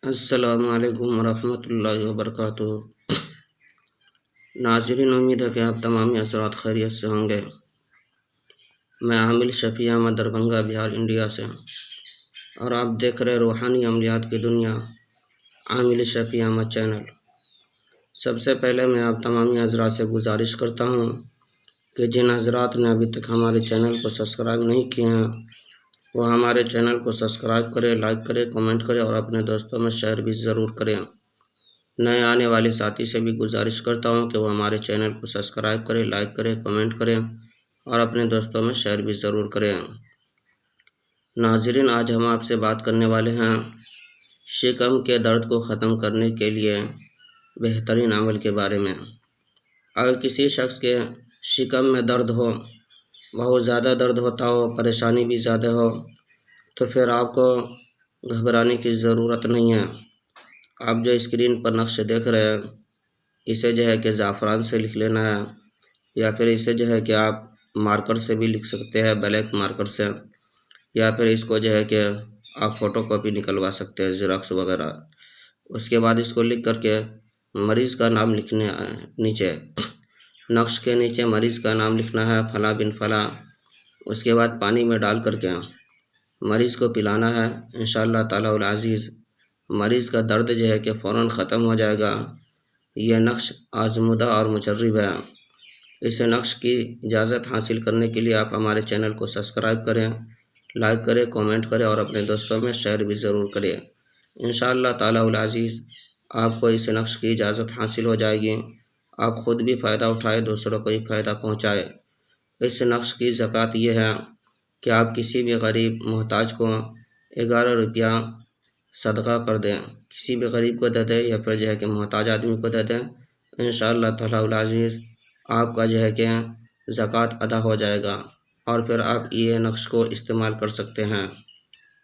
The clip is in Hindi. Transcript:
अस्सलामुअलैकुम वरहमतुल्लाहि वबरकातुहू। नाज़रीन, उम्मीद है कि आप तमामी हज़रात खैरियत से होंगे। मैं आमिल शफ़ी अहमद दरभंगा बिहार इंडिया से, और आप देख रहे रूहानी अमलियात की दुनिया आमिल शफ़ी अहमद चैनल। सबसे पहले मैं आप तमामी हज़रात से गुजारिश करता हूँ कि जिन हज़रात ने अभी तक हमारे चैनल को सब्सक्राइब नहीं किए हैं वो हमारे चैनल को सब्सक्राइब करें, लाइक करें, कमेंट करें और अपने दोस्तों में शेयर भी ज़रूर करें। नए आने वाले साथी से भी गुजारिश करता हूं कि वो हमारे चैनल को सब्सक्राइब करें, लाइक करें, कमेंट करें और अपने दोस्तों में शेयर भी ज़रूर करें। नाज़रीन, आज हम आपसे बात करने वाले हैं शिकम के दर्द को ख़त्म करने के लिए बेहतरीन अमल के बारे में। अगर किसी शख्स के शिकम में दर्द हो, बहुत ज़्यादा दर्द होता हो, परेशानी भी ज़्यादा हो, तो फिर आपको घबराने की ज़रूरत नहीं है। आप जो स्क्रीन पर नक्श देख रहे हैं इसे जो है कि ज़ाफ़रान से लिख लेना है, या फिर इसे जो है कि आप मार्कर से भी लिख सकते हैं, ब्लैक मार्कर से, या फिर इसको जो है कि आप फ़ोटोकॉपी निकलवा सकते हैं, ज़ेरॉक्स वगैरह। उसके बाद इसको लिख करके मरीज़ का नाम लिखने नीचे नक्श के नीचे मरीज़ का नाम लिखना है, फ़ला बिन फ़ला। उसके बाद पानी में डाल करके मरीज़ को पिलाना है। इंशाअल्लाह ताला उल अज़ीज़ मरीज़ का दर्द जो है कि फ़ौरन ख़त्म हो जाएगा। यह नक्श आज़मुदा और मुजर्रिब है। इस नक्श की इजाज़त हासिल करने के लिए आप हमारे चैनल को सब्सक्राइब करें, लाइक करें, कमेंट करें और अपने दोस्तों में शेयर भी ज़रूर करें। इंशाअल्लाह ताला उल अज़ीज़ आपको इस नक्श की इजाज़त हासिल हो जाएगी। आप ख़ुद भी फ़ायदा उठाए, दूसरों को भी फ़ायदा पहुँचाए। इस नक्श की ज़कात ये है कि आप किसी भी गरीब मोहताज को 11 रुपया सदका कर दें, किसी भी गरीब को दे दें या फिर जो है कि मोहताज आदमी को दे दें। इंशाअल्लाह ताला उल अज़ीज़ आपका जो है कि ज़कात अदा हो जाएगा और फिर आप ये नक्श को इस्तेमाल कर सकते हैं।